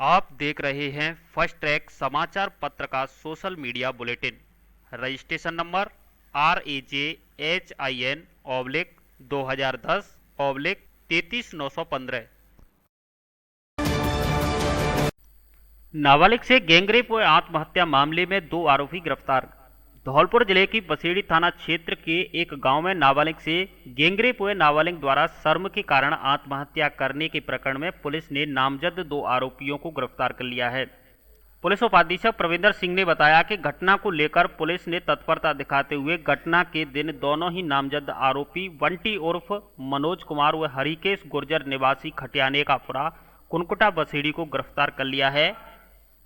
आप देख रहे हैं फर्स्ट ट्रैक समाचार पत्र का social media bulletin. Registration number RAJHIN/2010/33915। नाबालिग से गैंगरेप व आत्महत्या मामले में 2 आरोपी गिरफ्तार। धौलपुर जिले की बसेड़ी थाना क्षेत्र के एक गांव में नाबालिग से गैंगरेप हुए नाबालिग द्वारा शर्म के कारण आत्महत्या करने के प्रकरण में पुलिस ने नामजद 2 आरोपियों को गिरफ्तार कर लिया है। पुलिस उपाधीक्षक प्रविंदर सिंह ने बताया कि घटना को लेकर पुलिस ने तत्परता दिखाते हुए घटना के दिन दोनों ही नामजद आरोपी बंटी उर्फ मनोज कुमार व हरिकेश गुर्जर निवासी खटियाने का पुरा कुनकुटा बसेड़ी को गिरफ्तार कर लिया है,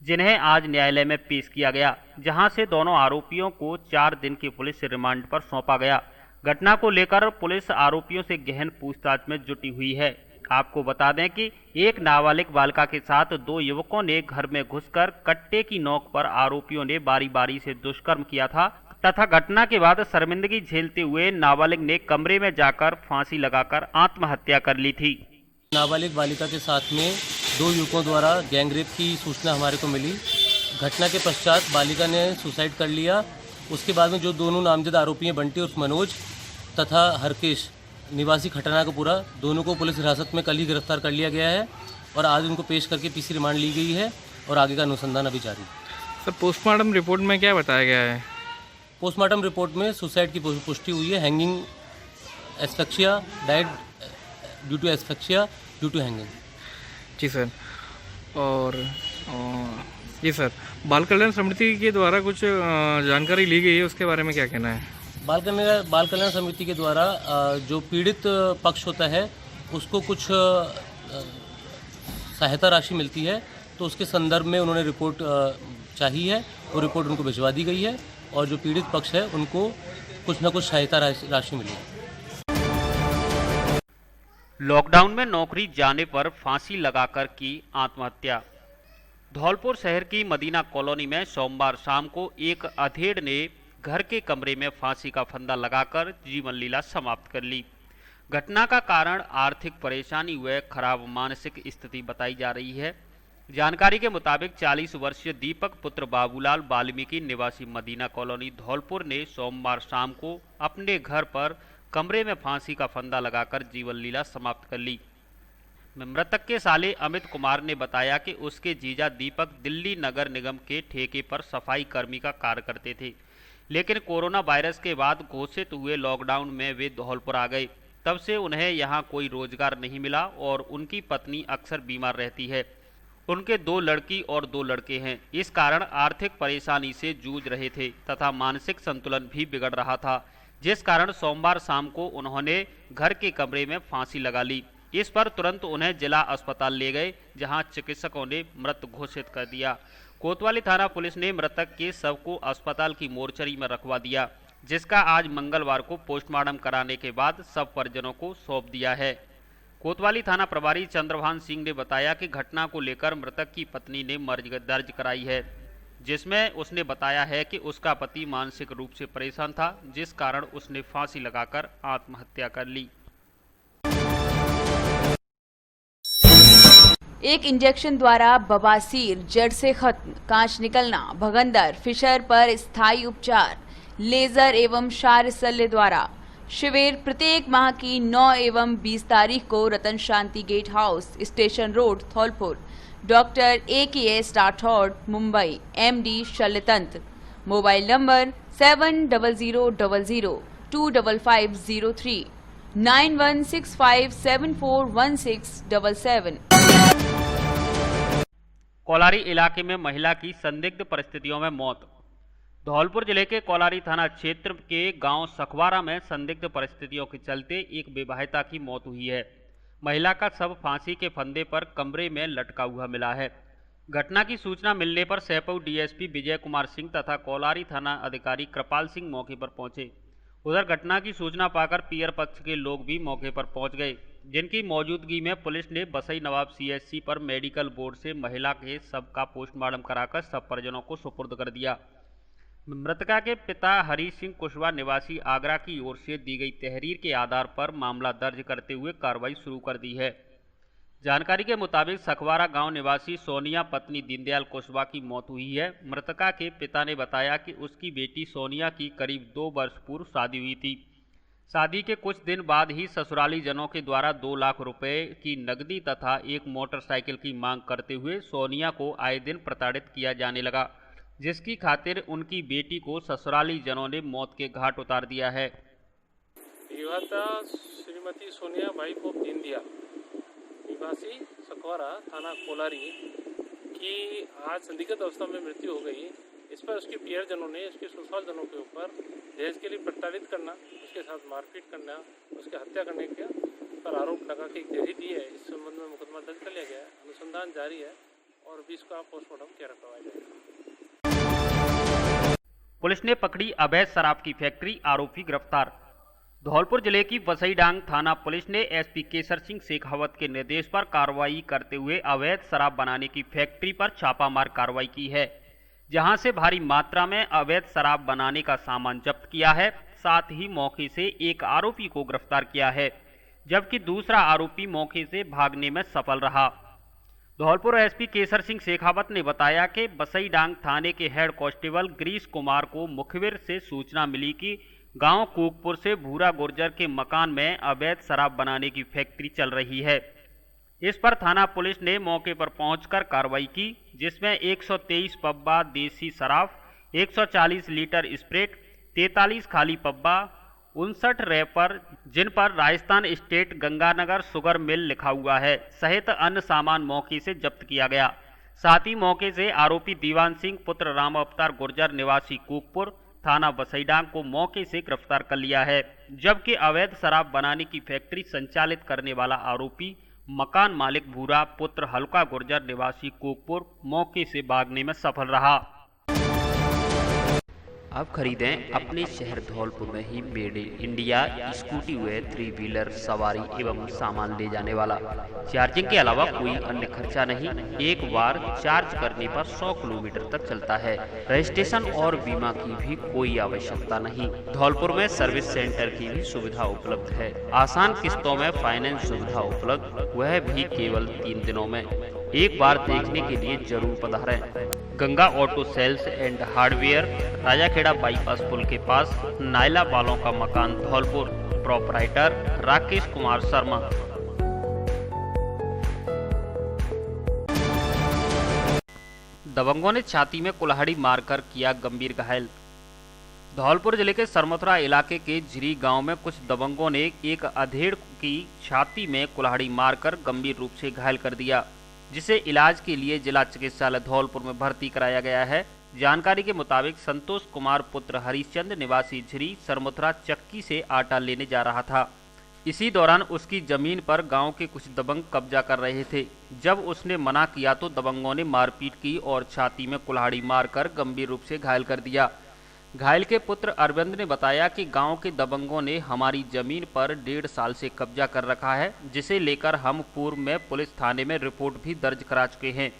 जिन्हें आज न्यायालय में पेश किया गया, जहां से दोनों आरोपियों को 4 दिन की पुलिस रिमांड पर सौंपा गया। घटना को लेकर पुलिस आरोपियों से गहन पूछताछ में जुटी हुई है। आपको बता दें कि एक नाबालिग बालिका के साथ 2 युवकों ने घर में घुसकर कट्टे की नोक पर आरोपियों ने बारी बारी से दुष्कर्म किया था तथा घटना के बाद शर्मिंदगी झेलते हुए नाबालिग ने कमरे में जाकर फांसी लगाकर आत्महत्या कर ली थी। नाबालिग बालिका के साथ में 2 युवकों द्वारा गैंगरेप की सूचना हमारे को मिली। घटना के पश्चात बालिका ने सुसाइड कर लिया। उसके बाद में जो दोनों नामजद आरोपी हैं बंटी उर्फ मनोज तथा हरकेश निवासी खटना का पूरा, दोनों को पुलिस हिरासत में कल ही गिरफ्तार कर लिया गया है और आज उनको पेश करके पीसी रिमांड ली गई है और आगे का अनुसंधान अभी जारी है। सर, पोस्टमार्टम रिपोर्ट में क्या बताया गया है? पोस्टमार्टम रिपोर्ट में सुसाइड की पुष्टि हुई है। Hanging asphyxia, died due to asphyxia due to hanging. जी सर। और जी सर, बाल कल्याण समिति के द्वारा कुछ जानकारी ली गई है, उसके बारे में क्या कहना है? बाल कल्याण समिति के द्वारा जो पीड़ित पक्ष होता है उसको कुछ सहायता राशि मिलती है, तो उसके संदर्भ में उन्होंने रिपोर्ट चाहिए है। वो रिपोर्ट उनको भिजवा दी गई है और जो पीड़ित पक्ष है उनको कुछ न कुछ सहायता राशि मिली है। लॉकडाउन में नौकरी जाने पर फांसी लगाकर की आत्महत्या। धौलपुर शहर की मदीना कॉलोनी में सोमवार शाम को एक अधेड़ ने घर के कमरे में फांसी का फंदा लगाकर जीवन लीला समाप्त कर ली। घटना का कारण आर्थिक परेशानी व खराब मानसिक स्थिति बताई जा रही है। जानकारी के मुताबिक 40 वर्षीय दीपक पुत्र बाबूलाल वाल्मीकि निवासी मदीना कॉलोनी धौलपुर ने सोमवार शाम को अपने घर पर कमरे में फांसी का फंदा लगाकर जीवन लीला समाप्त कर ली। मृतक के साले अमित कुमार ने बताया कि उसके जीजा दीपक दिल्ली नगर निगम के ठेके पर सफाई कर्मी का कार्य करते थे, लेकिन कोरोना वायरस के बाद घोषित हुए लॉकडाउन में वे धौलपुर आ गए। तब से उन्हें यहाँ कोई रोजगार नहीं मिला और उनकी पत्नी अक्सर बीमार रहती है। उनके 2 लड़की और 2 लड़के हैं। इस कारण आर्थिक परेशानी से जूझ रहे थे तथा मानसिक संतुलन भी बिगड़ रहा था, जिस कारण सोमवार शाम को उन्होंने घर के कमरे में फांसी लगा ली। इस पर तुरंत उन्हें जिला अस्पताल ले गए, जहां चिकित्सकों ने मृत घोषित कर दिया। कोतवाली थाना पुलिस ने मृतक के शव को अस्पताल की मोर्चरी में रखवा दिया, जिसका आज मंगलवार को पोस्टमार्टम कराने के बाद शव परिजनों को सौंप दिया है। कोतवाली थाना प्रभारी चंद्रभान सिंह ने बताया कि घटना को लेकर मृतक की पत्नी ने मर्ज दर्ज कराई है, जिसमें उसने बताया है कि उसका पति मानसिक रूप से परेशान था, जिस कारण उसने फांसी लगाकर आत्महत्या कर ली। एक इंजेक्शन द्वारा बवासीर जड़ से खत्म, कांच निकलना, भगंदर, फिशर पर स्थायी उपचार, लेजर एवं क्षार शल्य द्वारा शिविर प्रत्येक माह की 9 एवं 20 तारीख को Ratan Shanti gate house, station road, Dholpur. Doctor AKS Rathore, Mumbai, MD शल्यतंत्र। Mobile number 7000025503 9165741677। कोलारी इलाके में महिला की संदिग्ध परिस्थितियों में मौत। धौलपुर जिले के कोलारी थाना क्षेत्र के गांव सखवारा में संदिग्ध परिस्थितियों के चलते एक विवाहिता की मौत हुई है। महिला का शव फांसी के फंदे पर कमरे में लटका हुआ मिला है। घटना की सूचना मिलने पर सैपऊ DSP विजय कुमार सिंह तथा कोलारी थाना अधिकारी कृपाल सिंह मौके पर पहुंचे। उधर घटना की सूचना पाकर पियर पक्ष के लोग भी मौके पर पहुंच गए, जिनकी मौजूदगी में पुलिस ने बसई नवाब CSC पर मेडिकल बोर्ड से महिला के शव का पोस्टमार्टम कराकर शव परिजनों को सुपुर्द कर दिया। मृतका के पिता हरी सिंह कुशवाहा निवासी आगरा की ओर से दी गई तहरीर के आधार पर मामला दर्ज करते हुए कार्रवाई शुरू कर दी है। जानकारी के मुताबिक सखवारा गांव निवासी सोनिया पत्नी दीनदयाल कुशवाहा की मौत हुई है। मृतका के पिता ने बताया कि उसकी बेटी सोनिया की करीब 2 वर्ष पूर्व शादी हुई थी। शादी के कुछ दिन बाद ही ससुराली जनों के द्वारा 2 लाख रुपए की नकदी तथा एक मोटरसाइकिल की मांग करते हुए सोनिया को आए दिन प्रताड़ित किया जाने लगा, जिसकी खातिर उनकी बेटी को ससुराली जनों ने मौत के घाट उतार दिया है। युवता श्रीमती सोनिया वाइफ ऑफ दीनदयाल निवासी सखवारा थाना कोलारी की आज संदिग्ध अवस्था में मृत्यु हो गई। इस पर उसके परिजनों ने उसके ससुराल जनों के ऊपर दहेज के लिए प्रताड़ित करना, उसके साथ मारपीट करना, उसकी हत्या करने का पर आरोप लगा के एक जहरी दी है। इस संबंध में मुकदमा दर्ज कर लिया गया है। अनुसंधान जारी है और अभी इसका पोस्टमार्टम किया करवाया जाएगा। पुलिस ने पकड़ी अवैध शराब की फैक्ट्री, आरोपी गिरफ्तार। धौलपुर जिले की वसईडांग थाना पुलिस ने एसपी केसर सिंह शेखावत के निर्देश पर कार्रवाई करते हुए अवैध शराब बनाने की फैक्ट्री पर छापामार कार्रवाई की है, जहां से भारी मात्रा में अवैध शराब बनाने का सामान जब्त किया है। साथ ही मौके से एक आरोपी को गिरफ्तार किया है, जबकि दूसरा आरोपी मौके से भागने में सफल रहा। धौलपुर एसपी केसर सिंह शेखावत ने बताया कि वसईडांग थाने के हेड कांस्टेबल गिरीश कुमार को मुखबिर से सूचना मिली कि गांव कूकपुर से भूरा गुर्जर के मकान में अवैध शराब बनाने की फैक्ट्री चल रही है। इस पर थाना पुलिस ने मौके पर पहुंचकर कार्रवाई की, जिसमें 123 पब्बा देसी शराब, 140 लीटर स्प्रिट, 43 खाली पब्बा, 59 रैपर जिन पर Rajasthan state Ganganagar sugar mill लिखा हुआ है, सहित अन्य सामान मौके से जब्त किया गया। साथ ही मौके से आरोपी दीवान सिंह पुत्र राम अवतार गुर्जर निवासी कूकपुर थाना वसईडांग को मौके से गिरफ्तार कर लिया है, जबकि अवैध शराब बनाने की फैक्ट्री संचालित करने वाला आरोपी मकान मालिक भूरा पुत्र हल्का गुर्जर निवासी कूकपुर मौके से भागने में सफल रहा। अब खरीदें अपने शहर धौलपुर में he made in India scooty व 3 व्हीलर सवारी एवं सामान ले जाने वाला। चार्जिंग के अलावा कोई अन्य खर्चा नहीं। एक बार चार्ज करने पर 100 किलोमीटर तक चलता है। रजिस्ट्रेशन और बीमा की भी कोई आवश्यकता नहीं। धौलपुर में सर्विस सेंटर की भी सुविधा उपलब्ध है। आसान किस्तों में फाइनेंस सुविधा उपलब्ध, वह भी केवल 3 दिनों में। एक बार देखने के लिए जरूर पधारें। Ganga auto sales and hardware, Rajakhera bypass पुल के पास, नायला वालों का मकान धौलपुर। प्रोपराइटर राकेश कुमार शर्मा। दबंगों ने छाती में कुल्हाड़ी मारकर किया गंभीर घायल। धौलपुर जिले के सरमथुरा इलाके के झिरी गांव में कुछ दबंगों ने एक अधेड़ की छाती में कुल्हाड़ी मारकर गंभीर रूप से घायल कर दिया, जिसे इलाज के लिए जिला चिकित्सालय धौलपुर में भर्ती कराया गया है। जानकारी के मुताबिक संतोष कुमार पुत्र हरिश्चंद्र निवासी झिरी सरमथुरा चक्की से आटा लेने जा रहा था। इसी दौरान उसकी जमीन पर गांव के कुछ दबंग कब्जा कर रहे थे। जब उसने मना किया तो दबंगों ने मारपीट की और छाती में कुल्हाड़ी मारकर गंभीर रूप से घायल कर दिया। घायल के पुत्र अरविंद ने बताया कि गांव के दबंगों ने हमारी जमीन पर 1.5 साल से कब्जा कर रखा है, जिसे लेकर हम पूर्व में पुलिस थाने में रिपोर्ट भी दर्ज करा चुके हैं।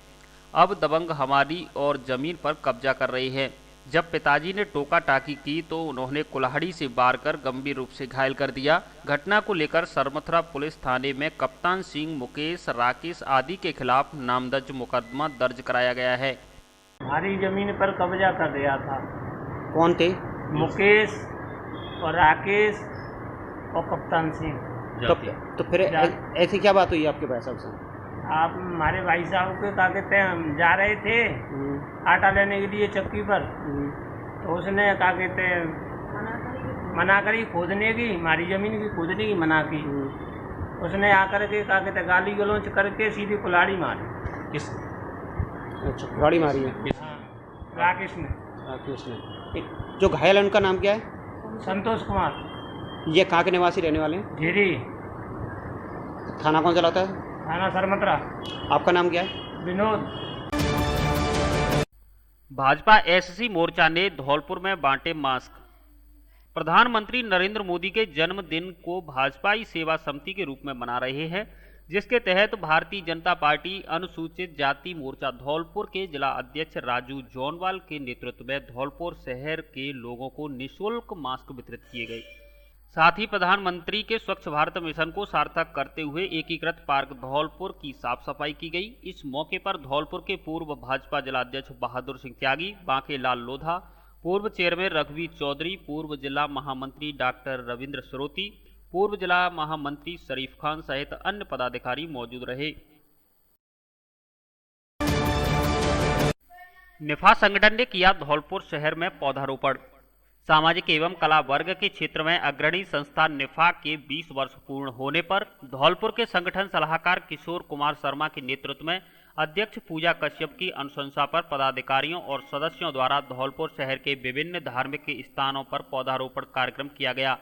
अब दबंग हमारी और जमीन पर कब्जा कर रहे हैं। जब पिताजी ने टोका टाकी की तो उन्होंने कुल्हाड़ी से वार कर गंभीर रूप से घायल कर दिया। घटना को लेकर सरमथुरा पुलिस थाने में कप्तान सिंह, मुकेश, राकेश आदि के खिलाफ नामदर्ज मुकदमा दर्ज कराया गया है। हमारी जमीन पर कब्जा कर दिया था। कौन थे? मुकेश और राकेश और कप्तान सिंह। तो फिर ऐसी क्या बात हुई आपके भाई साहब से? आप हमारे भाई साहब के क्या कहते हैं, हम जा रहे थे आटा लेने के लिए चक्की पर, तो उसने क्या कहते हैं मना करी खोदने की, हमारी जमीन की खोदने की मना की। उसने आकर के क्या कहते गाली गलौच करके सीधी कुल्हाड़ी मारी। किस? अच्छा, कुल्हाड़ी मारी है। राकेश ने। राकेश ने। जो घायल है उनका नाम क्या है? संतोष कुमार। ये कहाँ के निवासी रहने वाले हैं? झिरी। थाना कौन चलाता है? थाना सरमथुरा। आपका नाम क्या है? विनोद। भाजपा एससी मोर्चा ने धौलपुर में बांटे मास्क। प्रधानमंत्री नरेंद्र मोदी के जन्मदिन को भाजपाई सेवा समिति के रूप में मना रहे हैं, जिसके तहत भारतीय जनता पार्टी अनुसूचित जाति मोर्चा धौलपुर के जिला अध्यक्ष राजू जौनवाल के नेतृत्व में धौलपुर शहर के लोगों को निःशुल्क मास्क वितरित किए गए। साथ ही प्रधानमंत्री के स्वच्छ भारत मिशन को सार्थक करते हुए एकीकृत पार्क धौलपुर की साफ सफाई की गई। इस मौके पर धौलपुर के पूर्व भाजपा जिलाध्यक्ष बहादुर सिंह त्यागी, बांके लाल लोधा, पूर्व चेयरमैन रघुवीर चौधरी, पूर्व जिला महामंत्री डॉक्टर रविंद्र श्रोती, पूर्व जिला महामंत्री शरीफ खान सहित अन्य पदाधिकारी मौजूद रहे। निफा संगठन ने किया धौलपुर शहर में पौधारोपण। सामाजिक एवं कला वर्ग के क्षेत्र में अग्रणी संस्था निफा के 20 वर्ष पूर्ण होने पर धौलपुर के संगठन सलाहकार किशोर कुमार शर्मा के नेतृत्व में अध्यक्ष पूजा कश्यप की अनुशंसा पर पदाधिकारियों और सदस्यों द्वारा धौलपुर शहर के विभिन्न धार्मिक स्थानों पर पौधारोपण कार्यक्रम किया गया।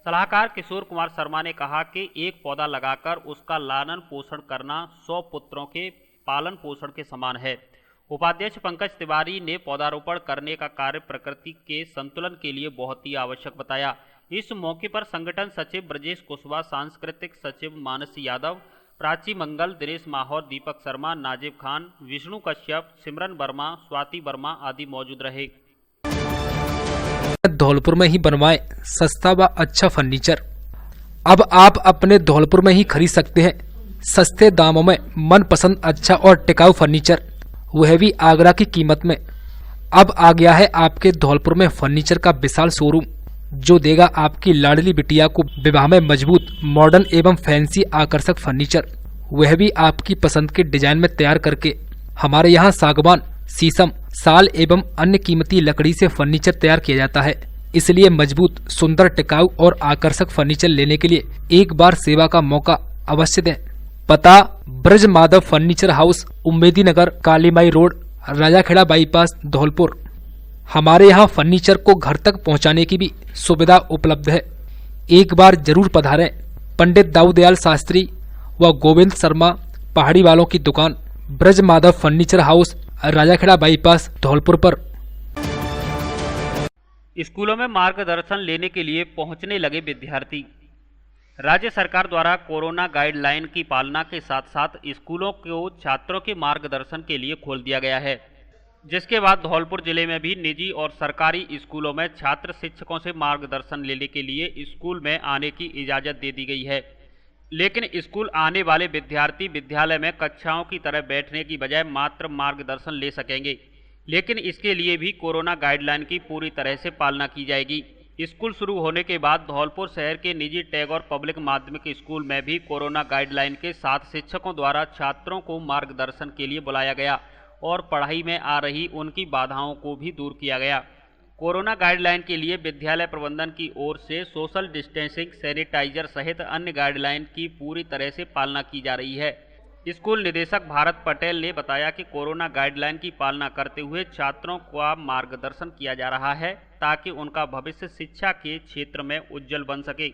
सलाहकार किशोर कुमार शर्मा ने कहा कि एक पौधा लगाकर उसका लालन पोषण करना 100 पुत्रों के पालन पोषण के समान है। उपाध्यक्ष पंकज तिवारी ने पौधारोपण करने का कार्य प्रकृति के संतुलन के लिए बहुत ही आवश्यक बताया। इस मौके पर संगठन सचिव ब्रजेश कुशवाहा, सांस्कृतिक सचिव मानस यादव, प्राची मंगल, दिनेश माहौर, दीपक शर्मा, नाजिब खान, विष्णु कश्यप, सिमरन वर्मा, स्वाति वर्मा आदि मौजूद रहे। धौलपुर में ही बनवाएं सस्ता व अच्छा फर्नीचर। अब आप अपने धौलपुर में ही खरीद सकते हैं सस्ते दामों में मनपसंद अच्छा और टिकाऊ फर्नीचर, वह भी आगरा की कीमत में। अब आ गया है आपके धौलपुर में फर्नीचर का विशाल शोरूम, जो देगा आपकी लाडली बिटिया को विवाह में मजबूत, मॉडर्न एवं फैंसी आकर्षक फर्नीचर, वह भी आपकी पसंद के डिजाइन में तैयार करके। हमारे यहाँ सागवान, शीशम, साल एवं अन्य कीमती लकड़ी से फर्नीचर तैयार किया जाता है। इसलिए मजबूत, सुंदर, टिकाऊ और आकर्षक फर्नीचर लेने के लिए एक बार सेवा का मौका अवश्य दें। पता: ब्रज माधव फर्नीचर हाउस, उम्मेदी नगर, कालीमाई रोड, राजाखेड़ा बाईपास, धौलपुर। हमारे यहाँ फर्नीचर को घर तक पहुँचाने की भी सुविधा उपलब्ध है। एक बार जरूर पधारें। पंडित दाऊदयाल शास्त्री व गोविंद शर्मा पहाड़ी वालों की दुकान, Braj Madhav furniture house, Rajakhera bypass, Dholpur पर। स्कूलों में मार्गदर्शन लेने के लिए पहुंचने लगे विद्यार्थी। राज्य सरकार द्वारा कोरोना गाइडलाइन की पालना के साथ साथ स्कूलों को छात्रों के मार्गदर्शन के लिए खोल दिया गया है, जिसके बाद धौलपुर जिले में भी निजी और सरकारी स्कूलों में छात्र शिक्षकों से मार्गदर्शन लेने के लिए स्कूल में आने की इजाज़त दे दी गई है। लेकिन स्कूल आने वाले विद्यार्थी विद्यालय में कक्षाओं की तरह बैठने की बजाय मात्र मार्गदर्शन ले सकेंगे, लेकिन इसके लिए भी कोरोना गाइडलाइन की पूरी तरह से पालना की जाएगी। स्कूल शुरू होने के बाद धौलपुर शहर के निजी टैगोर पब्लिक माध्यमिक स्कूल में भी कोरोना गाइडलाइन के साथ शिक्षकों द्वारा छात्रों को मार्गदर्शन के लिए बुलाया गया और पढ़ाई में आ रही उनकी बाधाओं को भी दूर किया गया। कोरोना गाइडलाइन के लिए विद्यालय प्रबंधन की ओर से सोशल डिस्टेंसिंग, सैनिटाइजर सहित अन्य गाइडलाइन की पूरी तरह से पालना की जा रही है। स्कूल निदेशक भारत पटेल ने बताया कि कोरोना गाइडलाइन की पालना करते हुए छात्रों का मार्गदर्शन किया जा रहा है ताकि उनका भविष्य शिक्षा के क्षेत्र में उज्जवल बन सके।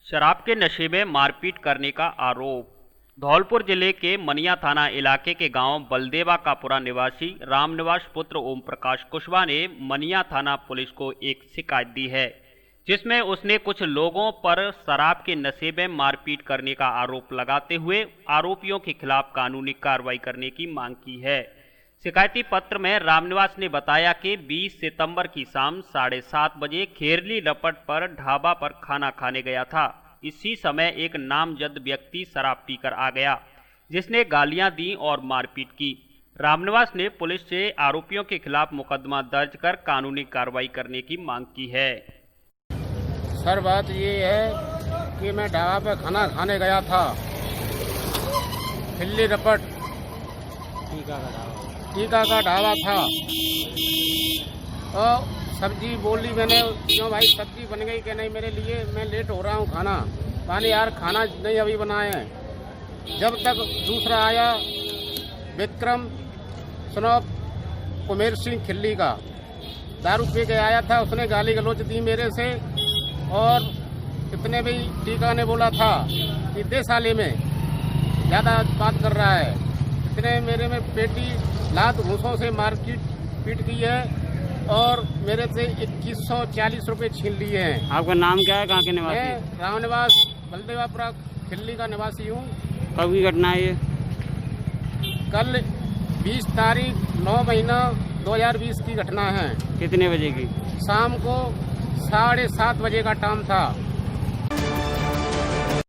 शराब के नशे में मारपीट करने का आरोप। धौलपुर जिले के मनिया थाना इलाके के गांव बलदेवा का पुरा निवासी रामनिवास पुत्र ओम प्रकाश कुशवाहा ने मनिया थाना पुलिस को एक शिकायत दी है, जिसमें उसने कुछ लोगों पर शराब के नशे में मारपीट करने का आरोप लगाते हुए आरोपियों के खिलाफ कानूनी कार्रवाई करने की मांग की है। शिकायती पत्र में रामनिवास ने बताया कि 20 सितंबर की शाम 7:30 बजे खेरली रपट पर ढाबा पर खाना खाने गया था। इसी समय एक नामजद व्यक्ति शराब पीकर आ गया, जिसने गालियां दी और मारपीट की। रामनिवास ने पुलिस से आरोपियों के खिलाफ मुकदमा दर्ज कर कानूनी कार्रवाई करने की मांग की है। सर, बात ये है कि मैं ढाबा पे खाना खाने गया था, खिल्ली रपट टीका का ढाबा था, और सब्जी बोली मैंने, क्यों भाई सब्जी बन गई कि नहीं मेरे लिए, मैं लेट हो रहा हूँ खाना, माने यार खाना नहीं अभी बनाए हैं। जब तक दूसरा आया विक्रम सनोप कुमेर सिंह खिल्ली का, दारू पी के आया था, उसने गाली गलौज दी मेरे से, और इतने भी टीका ने बोला था कि 10 साले में ज़्यादा बात कर रहा है। इतने मेरे में पेटी लात घूसों से मारपीट पीट की है और मेरे से 2140 रुपये छीन लिए हैं। आपका नाम क्या है, कहाँ के निवासी? मैं रामनिवास बलदेवापुरा खिल्ली का निवासी हूँ। कब की घटना है ये? कल 20 तारीख 9 महीना 2020 की घटना है। कितने बजे की? शाम को 7:30 बजे का टाइम था।